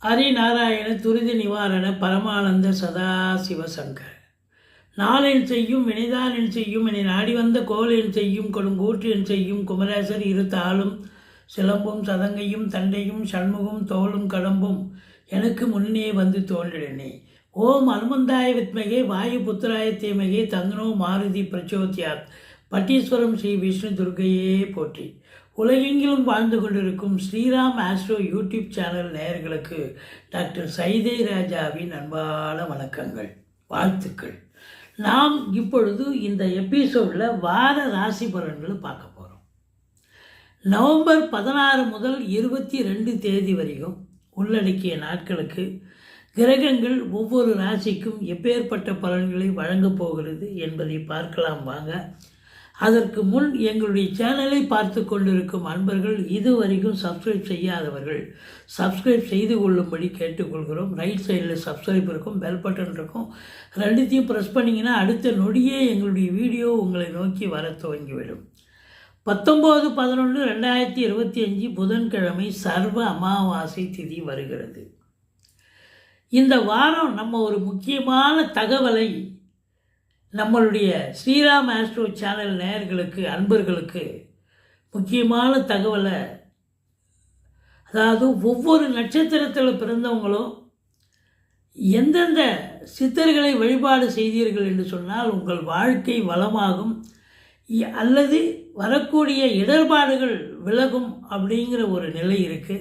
ஹரிநாராயண துரித நிவாரண பரமானந்த சதாசிவசங்கர். நாளென் செய்யும் வினைதானென் செய்யும் என்னை நாடி வந்த கோலென் செய்யும் கொடுங்கூற்று என் செய்யும் குமரேசர் இரு தாளும் சிலம்பும் சதங்கையும் தண்டையும் சண்முகம் தோளும் கடம்பும் எனக்கு முன்னே வந்து தோன்றினே. ஓம் அனுமந்தாய வித்மகே வாயு புத்திராய தீமகே தந்தனோ மாருதி பிரச்சோத்யாத். பட்டீஸ்வரம் ஸ்ரீ விஷ்ணு துர்க்கையே போற்றி. உலகெங்கிலும் வாழ்ந்து கொண்டிருக்கும் ஸ்ரீராம் ஆஸ்ட்ரோ யூடியூப் சேனல் நேயர்களுக்கு டாக்டர் சைதை ராஜாவின் அன்பான வணக்கங்கள், வாழ்த்துக்கள். நாம் இப்பொழுது இந்த எபிசோடில் வார ராசி பலன்களை பார்க்க போகிறோம். நவம்பர் 16 முதல் 22 தேதி வரைக்கும் உள்ளடக்கிய நாட்களுக்கு கிரகங்கள் ஒவ்வொரு ராசிக்கும் எப்பேற்பட்ட பலன்களை வழங்கப் போகிறது என்பதை பார்க்கலாம் வாங்க. அதற்கு முன் எங்களுடைய சேனலை பார்த்து கொண்டிருக்கும் அன்பர்கள் இதுவரைக்கும் சப்ஸ்கிரைப் செய்யாதவர்கள் சப்ஸ்கிரைப் செய்து கொள்ளும்படி கேட்டுக்கொள்கிறோம். ரைட் சைடில் சப்ஸ்கிரைப் இருக்கும், பெல் பட்டன் இருக்கும், ரெண்டுத்தையும் ப்ரெஸ் பண்ணிங்கன்னா அடுத்த நொடியே எங்களுடைய வீடியோ உங்களை நோக்கி வர துவங்கிவிடும். 19/11/2025 புதன்கிழமை சர்வ அமாவாசை திதி வருகிறது. இந்த வாரம் நம்ம ஒரு முக்கியமான தகவலை நம்மளுடைய ஸ்ரீராம் ஆஸ்ட்ரோ சேனல் நேயர்களுக்கு அன்பர்களுக்கு முக்கியமான தகவலை, அதாவது ஒவ்வொரு நட்சத்திரத்தில் பிறந்தவங்களும் எந்தெந்த சித்தர்களை வழிபாடு செய்தீர்கள் என்று சொன்னால் உங்கள் வாழ்க்கை வளமாகும் அல்லது வரக்கூடிய இடர்பாடுகள் விலகும் அப்படிங்கிற ஒரு நிலை இருக்குது.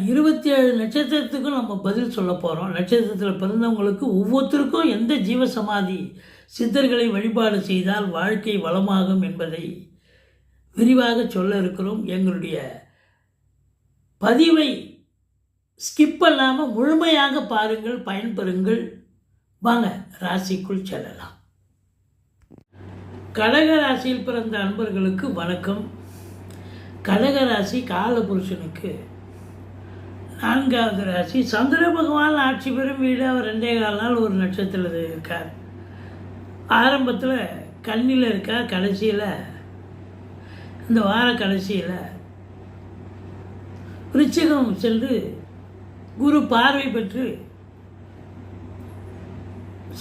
27 நட்சத்திரத்துக்கும் நம்ம பதில் சொல்ல போகிறோம். நட்சத்திரத்தில் பிறந்தவங்களுக்கு ஒவ்வொருத்தருக்கும் எந்த ஜீவசமாதி சித்தர்களை வழிபாடு செய்தால் வாழ்க்கை வளமாகும் என்பதை விரிவாக சொல்ல இருக்கிறோம். எங்களுடைய பதிவை ஸ்கிப் பண்ணாமல் முழுமையாக பாருங்கள், பயன்பெறுங்கள். வாங்க ராசிக்குள் செல்லலாம். கடக ராசியில் பிறந்த அன்பர்களுக்கு வணக்கம். கடக ராசி காலபுருஷனுக்கு 4வது ராசி. சந்திர பகவான் ஆட்சி பெறும் வீடு. அவர் 2.25 நாள் ஒரு நட்சத்திரத்தில் இருக்கார். ஆரம்பத்தில் கன்னியில் இருக்கார். கடைசியில் இந்த வார கடைசியில் விருச்சிகம் சென்று குரு பார்வை பெற்று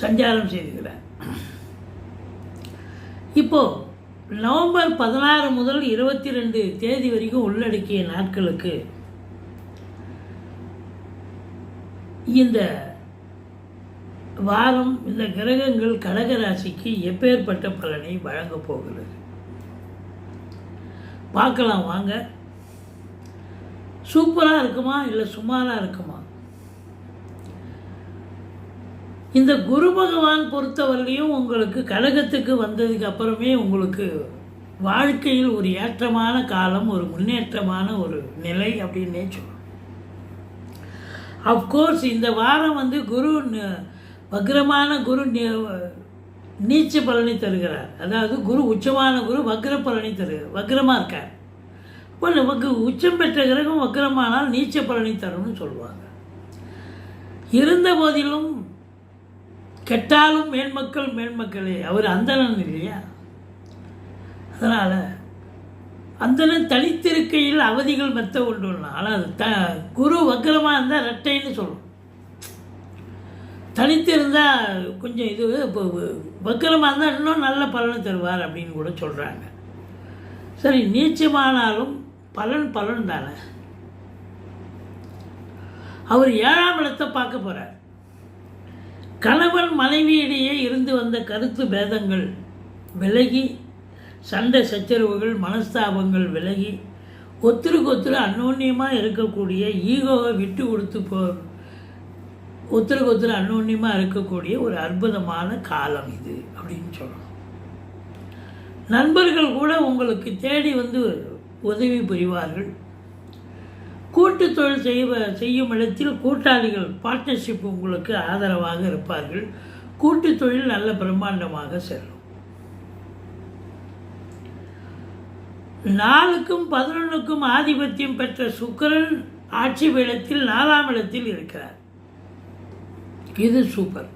சஞ்சாரம் செய்துகிறார். இப்போது நவம்பர் 16 முதல் 22 தேதி வரைக்கும் உள்ளடக்கிய நாட்களுக்கு இந்த வாரம் இந்த கிரகங்கள் கடக ராசிக்கு எப்பேற்பட்ட பலனை வழங்கப் போகிறது பார்க்கலாம் வாங்க. சூப்பராக இருக்குமா இல்லை சுமாராக இருக்குமா? இந்த குரு பகவான் பொறுத்தவரையிலையும் உங்களுக்கு கடகத்துக்கு வந்ததுக்கு அப்புறமே உங்களுக்கு வாழ்க்கையில் ஒரு ஏற்றமான காலம், ஒரு முன்னேற்றமான ஒரு நிலை அப்படின்னே சொல்லணும். அஃப்கோர்ஸ் இந்த வாரம் குரு வக்ரமான குரு நீச்ச பலனை தருகிறார். அதாவது குரு உச்சமான குரு வக்ர பலனை தருகிறார், வக்ரமாக இருக்கார். இப்போ நமக்கு உச்சம் பெற்ற கிரகம் வக்ரமானால் நீச்ச பலனை தரும்னு சொல்லுவாங்க. இருந்த போதிலும் கெட்டாலும் மேன்மக்களே, அவர் அந்தணன் இல்லையா? அதனால் அந்தணன் தனித்திருக்கையில் அவதிகள் மெத்த கொண்டுள்ளன. ஆனால் குரு வக்ரமாக இருந்தால் ரெட்டைன்னு சொல்லும். தனித்து இருந்தால் கொஞ்சம் இது, இப்போ வக்ரமாக இருந்தால் இன்னும் நல்ல பலனை தருவார் அப்படின்னு கூட சொல்கிறாங்க. சரி, நீச்சமானாலும் பலன் தானே. அவர் 7ஆம் இடத்தை பார்க்க போகிறார். கணவன் மனைவியிடையே இருந்து வந்த கருத்து பேதங்கள் விலகி, சண்டை சச்சரவுகள் மனஸ்தாபங்கள் விலகி, ஒருத்தருக்கு அந்யோன்யமாக இருக்கக்கூடிய ஈகோவை விட்டு கொடுத்து ஒருத்தருக்கு அந்யோன்யமாக இருக்கக்கூடிய ஒரு அற்புதமான காலம் இது அப்படின்னு சொல்லணும். நண்பர்கள் கூட உங்களுக்கு தேடி உதவி புரிவார்கள். கூட்டு தொழில் செய்யும் இடத்தில் கூட்டாளிகள் பார்ட்னர்ஷிப் உங்களுக்கு ஆதரவாக இருப்பார்கள். கூட்டு தொழில் நல்ல பிரம்மாண்டமாக செல்லும். 4க்கும் 11க்கும் ஆதிபத்தியம் பெற்ற சுக்கிரன் ஆட்சி பீடத்தில் 4ஆம் இடத்தில் இருக்கிறார். இது சூப்பர்.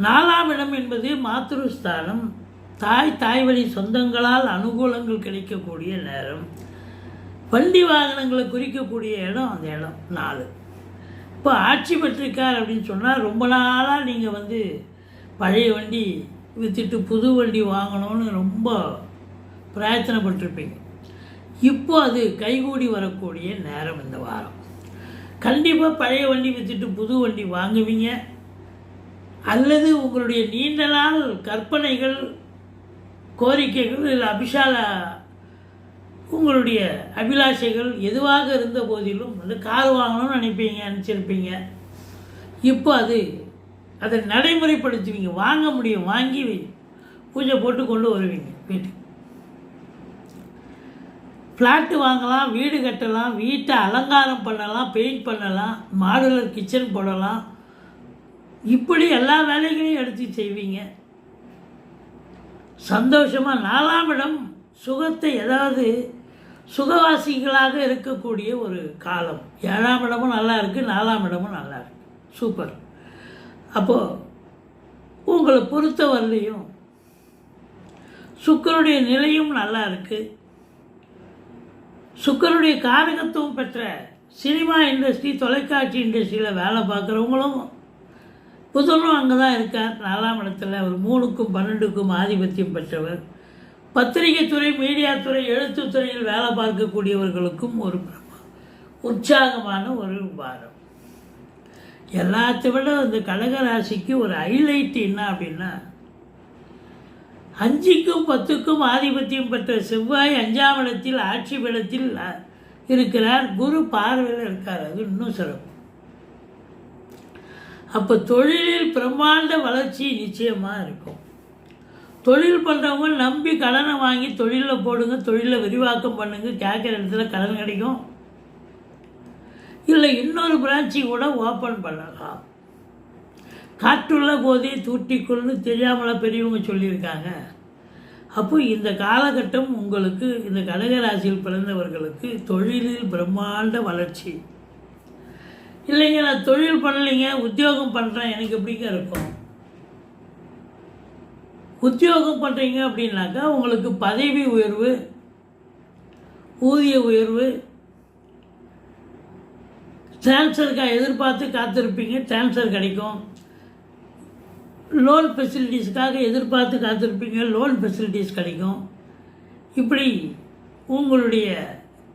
4ஆம் இடம் என்பது மாத்ருஸ்தானம். தாய் வழி சொந்தங்களால் அனுகூலங்கள் கிடைக்கக்கூடிய நேரம். வண்டி வாகனங்களை குறிக்கக்கூடிய இடம் அந்த இடம் 4. இப்போ ஆட்சி பெற்றிருக்கார் அப்படின்னு சொன்னால் ரொம்ப நாளாக நீங்கள் வந்து பழைய வண்டி விற்றுட்டு புது வண்டி வாங்கணும்னு ரொம்ப பிரயத்தனப்பட்டிருப்பீங்க. இப்போ அது கைகூடி வரக்கூடிய நேரம் இந்த வாரம். கண்டிப்பாக பழைய வண்டி விற்றுட்டு புது வண்டி வாங்குவீங்க. அல்லது உங்களுடைய நீண்ட நாள் கற்பனைகள், கோரிக்கைகள், இல்லை உங்களுடைய அபிலாஷைகள் எதுவாக இருந்த போதிலும் அந்த கார் வாங்கணும்னு நினச்சிருப்பீங்க. இப்போ அதை நடைமுறைப்படுத்துவீங்க. வாங்க முடியும், வாங்கி பூஜை போட்டு கொண்டு வருவீங்க வீட்டுக்கு. ஃப்ளாட்டு வாங்கலாம், வீடு கட்டலாம், வீட்டை அலங்காரம் பண்ணலாம், பெயிண்ட் பண்ணலாம், மாடுலர் கிச்சன் போடலாம். இப்படி எல்லா வேலைகளையும் எடுத்து செய்வீங்க. சந்தோஷமாக 4ஆம் இடம் சுகத்தை, ஏதாவது சுகவாசிகளாக இருக்கக்கூடிய ஒரு காலம். 7ஆம் இடமும் நல்லா இருக்குது, 4ஆம் இடமும் நல்லா இருக்குது. சூப்பர். அப்போது உங்களை பொறுத்தவரையிலையும் சுக்கரனுடைய நிலையும் நல்லா இருக்குது. சுக்கரனுடைய காரகத்துவம் பெற்ற சினிமா இண்டஸ்ட்ரி, தொலைக்காட்சி இண்டஸ்ட்ரியில் வேலை பார்க்குறவங்களும் புதனும் அங்கே தான் இருக்கார் 4ஆம் இடத்துல. ஒரு 3க்கும் 12க்கும் ஆதிபத்தியம் பெற்றவர். பத்திரிகை துறை, மீடியா துறை, எழுத்துத்துறையில் வேலை பார்க்கக்கூடியவர்களுக்கும் ஒரு உற்சாகமான ஒரு வாரம். எல்லாத்தை விட இந்த கடகராசிக்கு ஒரு ஹைலைட் என்ன அப்படின்னா, 5க்கும் 10க்கும் ஆதிபத்தியம் பெற்ற செவ்வாய் 5ஆம் இடத்தில் ஆட்சி பீடத்தில் இருக்கிறார். குரு பார்வையில் இருக்கார். அது இன்னும் சிறப்பு. அப்போ தொழிலில் பிரம்மாண்ட வளர்ச்சி நிச்சயமாக இருக்கும். தொழில் பண்ணுறவங்க நம்பி கடனை வாங்கி தொழிலில் போடுங்க, தொழிலை விரிவாக்கம் பண்ணுங்க. கேட்குற இடத்துல கடன் கிடைக்கும். இல்லை இன்னொரு பிரான்ச்சி கூட ஓப்பன் பண்ணலாம். காற்றுள்ள போதே தூட்டிக்கொள்னு தெரியாமல பெரியவங்க சொல்லியிருக்காங்க. அப்போ இந்த காலகட்டம் உங்களுக்கு, இந்த கடகராசியில் பிறந்தவர்களுக்கு தொழிலில் பிரம்மாண்ட வளர்ச்சி. இல்லைங்க நான் தொழில் பண்ணலைங்க, உத்தியோகம் பண்ணுறேன், எனக்கு எப்படிங்க இருக்கும்? உத்தியோகம் பண்ணுறீங்க அப்படின்னாக்கா உங்களுக்கு பதவி உயர்வு, ஊதிய உயர்வு, டிரான்ஸ்ஃபருக்காக எதிர்பார்த்து காத்திருப்பீங்க, டிரான்ஸ்ஃபர் கிடைக்கும். லோன் ஃபெசிலிட்டிஸ்க்காக எதிர்பார்த்து காத்திருப்பீங்க, லோன் ஃபெசிலிட்டிஸ் கிடைக்கும். இப்படி உங்களுடைய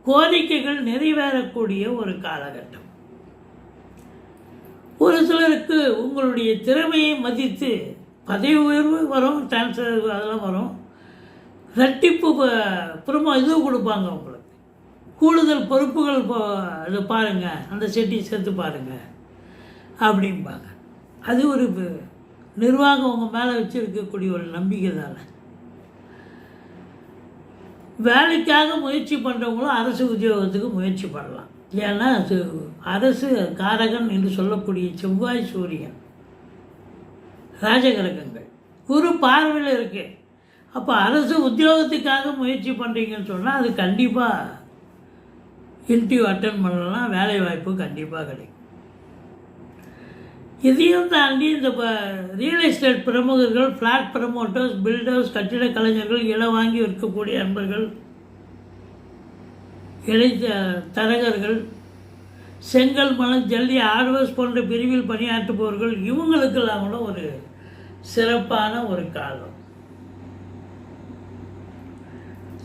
கோரிக்கைகள் நிறைவேறக்கூடிய ஒரு காலகட்டம். ஒரு சிலருக்கு உங்களுடைய திறமையை மதித்து பதவி உயர்வு வரும், டிரான்ஸ்ஃபர் அதெல்லாம் வரும். ரெட்டிப்பு இதுவும் கொடுப்பாங்க உங்களுக்கு. கூடுதல் பொறுப்புகள் அது பாருங்கள், அந்த செட்டி சேர்த்து பாருங்கள் அப்படிம்பாங்க. அது ஒரு நிர்வாகம் உங்கள் மேலே வச்சுருக்கக்கூடிய ஒரு நம்பிக்கை தானே. வேலைக்காக முயற்சி பண்ணுறவங்களும் அரசு உத்தியோகத்துக்கு முயற்சி பண்ணலாம். ஏன்னா அரசு காரகன் என்று சொல்லக்கூடிய செவ்வாய், சூரியன் ராஜகிரகங்கள், குரு பார்வையில் இருக்கு. அப்போ அரசு உத்தியோகத்துக்காக முயற்சி பண்ணுறீங்கன்னு சொன்னால் அது கண்டிப்பாக இன்டர்வியூ அட்டன் பண்ணலாம், வேலை வாய்ப்பு கண்டிப்பாக கிடைக்கும். இதையும் தாண்டி இந்த ரியல் எஸ்டேட் பிரமுகர்கள், ஃப்ளாட் ப்ரமோட்டர்ஸ், பில்டர்ஸ், கட்டிட கலைஞர்கள், இடம் வாங்கி விற்கக்கூடிய நண்பர்கள், தரகர்கள், செங்கல், மணல், ஜல்லி, ஆர்வர்ஸ் போன்ற பிரிவில் பணியாற்றுபவர்கள், இவங்களுக்கெல்லாம் கூட ஒரு சிறப்பான ஒரு காலம்.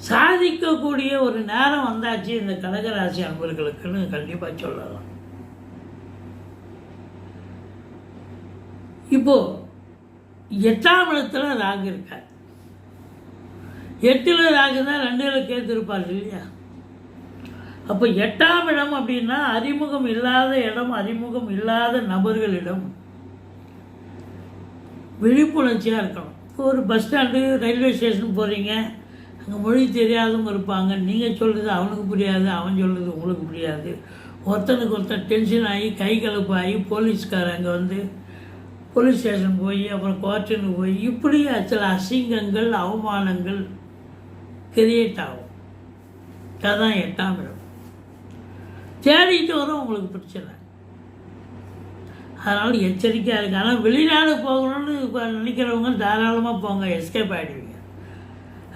சாதிக்கக்கூடிய ஒரு நேரம் வந்தாச்சு இந்த கடகராசி அன்பர்களுக்குன்னு கண்டிப்பாக சொல்லலாம். இப்போது 8ஆம் இடத்துல ராகு இருக்கார். 8ல் ராகு தான் 2ல் கேத்து இருப்பார் இல்லையா. அப்போ 8ஆம் இடம் அப்படின்னா அறிமுகம் இல்லாத இடம், அறிமுகம் இல்லாத நபர்களிடம் விழிப்புணர்ச்சியாக இருக்கணும். ஒரு பஸ் ஸ்டாண்டு, ரயில்வே ஸ்டேஷன் போகிறீங்க, அங்கே மொழி தெரியாதவங்க இருப்பாங்க. நீங்கள் சொல்கிறது அவனுக்கு புரியாது, அவன் சொல்கிறது உங்களுக்கு புரியாது. ஒருத்தனுக்கு ஒருத்தன் டென்ஷன் ஆகி கை கலப்பாகி போலீஸ்காரங்க வந்து போலீஸ் ஸ்டேஷன் போய் அப்புறம் கோர்ட்டுன்னு போய் இப்படி சில அசிங்கங்கள், அவமானங்கள் கிரியேட் ஆகும். அதுதான் 8ஆம் இடம். தேடிட்டு வரும் உங்களுக்கு பிரச்சனை. அதனால் எச்சரிக்கையாக இருக்குது. ஆனால் வெளிநாடு போகணும்னு நினைக்கிறவங்க தாராளமாக போங்க, எஸ்கேப் ஆகிடுவீங்க.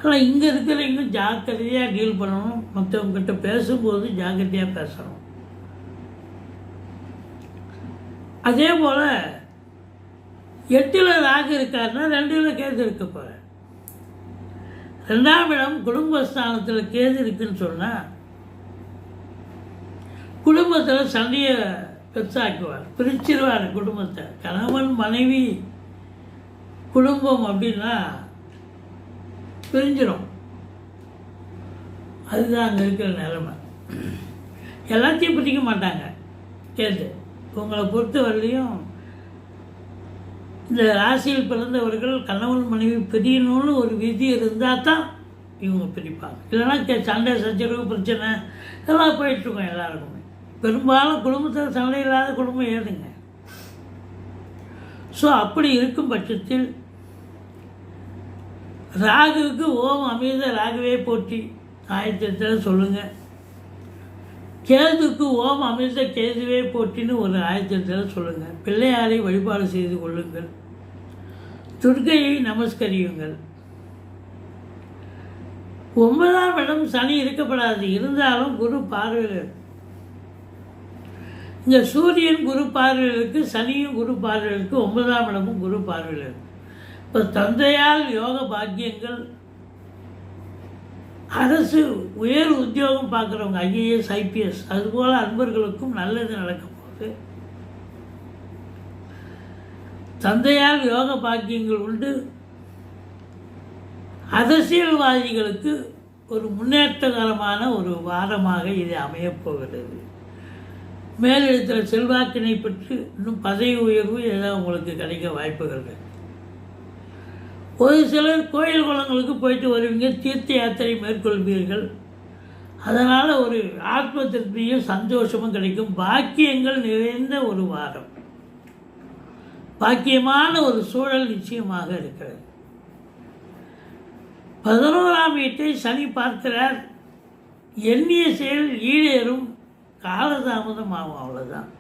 ஆனால் இங்கே இருக்கிறவங்க ஜாக்கிரதையாக டீல் பண்ணணும். மற்றவங்ககிட்ட பேசும்போது ஜாக்கிரதையாக பேசணும். அதே போல் 8ல் ராகு இருக்காருன்னா 2ல் கேது இருக்க போகிறார். 2ஆம் இடம் குடும்பஸ்தானத்தில் கேது இருக்குன்னு சொன்னால் குடும்பத்தில் சண்டையை பெருசாக்குவார், பிரிச்சிருவார் குடும்பத்தை. கணவன் மனைவி குடும்பம் அப்படின்னா பிரிஞ்சிடும். அதுதான் அங்கே இருக்கிற நிலைமை. எல்லாத்தையும் பிரிக்க மாட்டாங்க கேது. உங்களை பொறுத்த வரலையும் இந்த ராசியில் பிறந்தவர்கள் கணவன் மனைவி பிரியணும்னு ஒரு விதி இருந்தால் தான் இவங்க பிரிப்பாங்க. இல்லைன்னா சண்டை சச்சரவு பிரச்சனை இதெல்லாம் போயிட்டுருக்கோம் எல்லாருக்குமே. பெரும்பாலும் குடும்பத்தில் சண்டை இல்லாத குடும்பம் ஏதுங்க. ஸோ அப்படி இருக்கும் பட்சத்தில் ராகுவுக்கு ஓம் அமிர்த ராகுவே போற்றி ஆயத்தத்தில் சொல்லுங்கள். கேதுக்கு ஓம் அமிர்த கேதுவே போற்றின்னு ஒரு ஆயத்தத்தில் சொல்லுங்கள். பிள்ளையாரை வழிபாடு செய்து கொள்ளுங்கள். துர்க்கையை நமஸ்கரியுங்கள். 9ஆம் இடம் சனி இருக்கப்படாது, இருந்தாலும் குரு பார்வையில். இங்கே சூரியன் குரு பார்வையில் இருக்குது, சனியும் குரு பார்வையில் இருக்குது, 9ஆம் இடமும் குரு பார்வையில் இருக்குது. இப்போ தந்தையால் யோக பாக்கியங்கள், அரசு உயர் உத்தியோகம் பார்க்குறவங்க ஐஏஎஸ் ஐபிஎஸ் அதுபோல் அன்பர்களுக்கும் நல்லது நடக்க போகுது. தந்தையால் யோக பாக்கியங்கள் உண்டு. அரசியல்வாதிகளுக்கு ஒரு முன்னேற்றகரமான ஒரு வாரமாக இது அமையப்போகிறது. மேலிடத்தில் செல்வாக்கினை பெற்று இன்னும் பதவி உயர்வு ஏதாவது உங்களுக்கு கிடைக்க வாய்ப்புகள் இருக்கு. ஒரு சிலர் கோயில் குளங்களுக்கு போயிட்டு வருவீங்க, தீர்த்த யாத்திரை மேற்கொள்வீர்கள். அதனால் ஒரு ஆத்ம திருப்தியும் சந்தோஷமும் கிடைக்கும். பாக்கியங்கள் நிறைந்த ஒரு வாரம், பாக்கியமான ஒரு சூழல் நிச்சயமாக இருக்கிறது. 11ஆம் வீட்டை சனி பார்க்கிறார். எண்ணிய செயல் ஈடேறும், காலதாமதம் ஆகும், அவ்வளோதான்.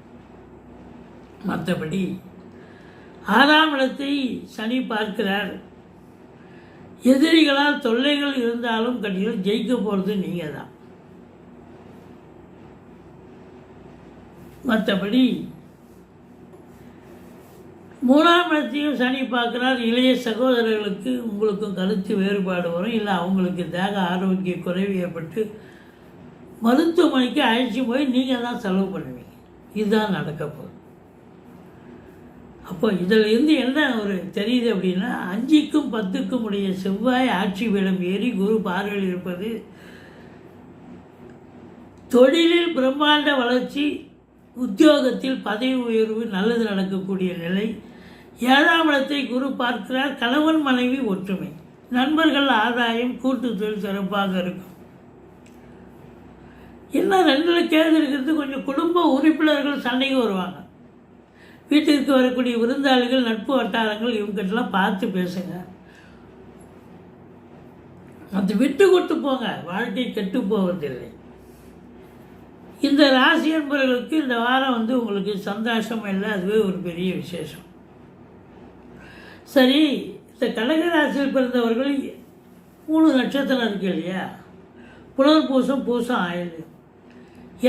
மற்றபடி 6ஆம் இடத்தை சனி பார்க்கிறார். எதிரிகளால் தொல்லைகள் இருந்தாலும் கட்டிகள் ஜெயிக்க போகிறது நீங்கள் தான். மற்றபடி 3ஆம் இடத்தையும் சனி பார்க்குறார். இளைய சகோதரர்களுக்கு உங்களுக்கும் கருத்து வேறுபாடு வரும், இல்லை அவங்களுக்கு தேக ஆரோக்கிய குறைவு ஏற்பட்டு மருத்துவமனைக்கு அழைச்சி போய் நீங்கள் தான் செலவு பண்ணுவீங்க. இதுதான் நடக்க போகுது. அப்போ இதில் இருந்து என்ன ஒரு தெரியுது அப்படின்னா, 5க்கும் 10க்கும் உடைய செவ்வாய் ஆட்சி பீடம் ஏறி குரு பார்வையில் இருப்பது தொழிலில் பிரம்மாண்ட வளர்ச்சி, உத்தியோகத்தில் பதவி உயர்வு, நல்லது நடக்கக்கூடிய நிலை. 7ஆம் இடத்தை குரு பார்க்கிறார். கணவன் மனைவி ஒற்றுமை, நண்பர்கள் ஆதாயம், கூட்டு தொழில் சிறப்பாக இருக்கும். என்ன 2ல் கேது இருக்கிறது, கொஞ்சம் குடும்ப உறுப்பினர்கள் சண்டைக்கு வருவாங்க. வீட்டிற்கு வரக்கூடிய விருந்தாளிகள், நட்பு வட்டாரங்கள், இவங்ககிட்டலாம் பார்த்து பேசுங்க. அது விட்டு கொடுத்து போங்க, வாழ்க்கை கெட்டு போவதில்லை. இந்த ராசி என்பவர்களுக்கு இந்த வாரம் உங்களுக்கு சந்தோஷம் இல்லை, அதுவே ஒரு பெரிய விசேஷம். சரி, இந்த கடக ராசியில் பிறந்தவர்கள் 3 நட்சத்திரம் இருக்கு இல்லையா, புனர்பூசம், பூசம், ஆயுள்.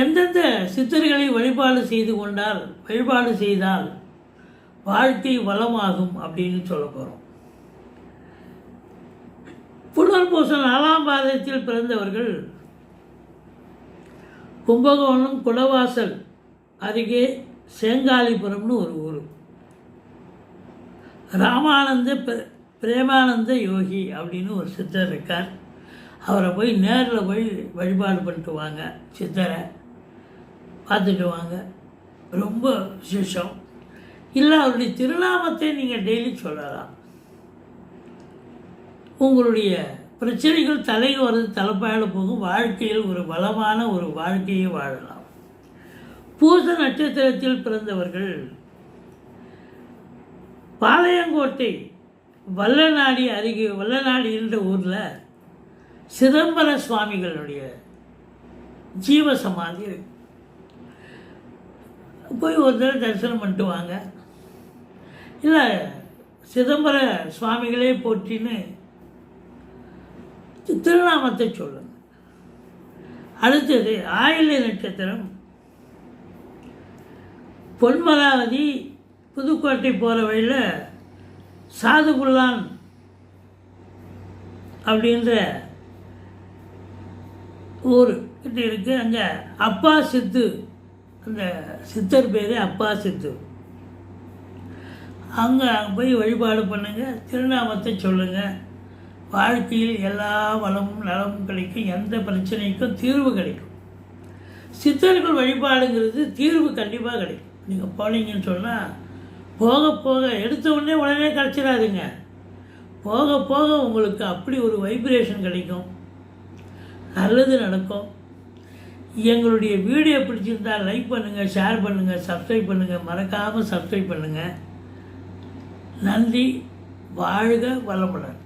எந்தெந்த சித்தர்களை வழிபாடு செய்தால் வாழ்க்கை வளமாகும் அப்படின்னு சொல்ல போகிறோம். புனர்பூசம் 4ஆம் பாதத்தில் பிறந்தவர்கள் கும்பகோணம் குடவாசல் அருகே சேங்காலிபுரம்னு ஒரு ஊர். ராமானந்த பிரேமானந்த யோகி அப்படின்னு ஒரு சித்தர் இருக்கார். அவரை போய் நேரில் போய் வழிபாடு பண்ணிட்டு வாங்க, சித்தரை பார்த்துட்டு வாங்க, ரொம்ப விசேஷம். இல்லை அவருடைய திருநாமத்தை நீங்கள் டெய்லி சொல்லலாம். உங்களுடைய பிரச்சனைகள் தலைக்கு வர்றது தலைப்பாயில போகும். வாழ்க்கையில் ஒரு பலமான ஒரு வாழ்க்கையை வாழலாம். பூச நட்சத்திரத்தில் பிறந்தவர்கள் பாளையங்கோட்டை வல்லநாடி அருகே, வல்லநாடி என்ற ஊரில் சிதம்பர சுவாமிகளுடைய ஜீவசமாதி போய் ஒரு தடவை தரிசனம் பண்ணிட்டு வாங்க. இல்லை சிதம்பர சுவாமிகளே போற்றின்னு திருநாமத்தை சொல்லுங்கள். அடுத்தது ஆயில்ய நட்சத்திரம் பொன்மராவதி புதுக்கோட்டை போகிற வழியில் சாதுகுல்லான் அப்படின்ற ஊர் கிட்ட இருக்குது. அங்கே அப்பா சித்து, அந்த சித்தர் பேர் அப்பா சித்து. அங்கே போய் வழிபாடு பண்ணுங்கள், திருநாமத்தை சொல்லுங்கள். வாழ்க்கையில் எல்லா வளமும் நலமும் கிடைக்கும், எந்த பிரச்சனைக்கும் தீர்வு கிடைக்கும். சித்தர்கள் வழிபாடுங்கிறது தீர்வு கண்டிப்பாக கிடைக்கும். நீங்கள் போனீங்கன்னு சொன்னால் போக போக எடுத்த உடனே கிடச்சிடாதுங்க. போக போக உங்களுக்கு அப்படி ஒரு வைப்ரேஷன் கிடைக்கும், நல்லது நடக்கும். எங்களுடைய வீடியோ பிடிச்சிருந்தால் லைக் பண்ணுங்கள், ஷேர் பண்ணுங்கள், சப்ஸ்கிரைப் பண்ணுங்கள். மறக்காமல் சப்ஸ்கிரைப் பண்ணுங்கள். நன்றி. வாழ்க வளமுடன்.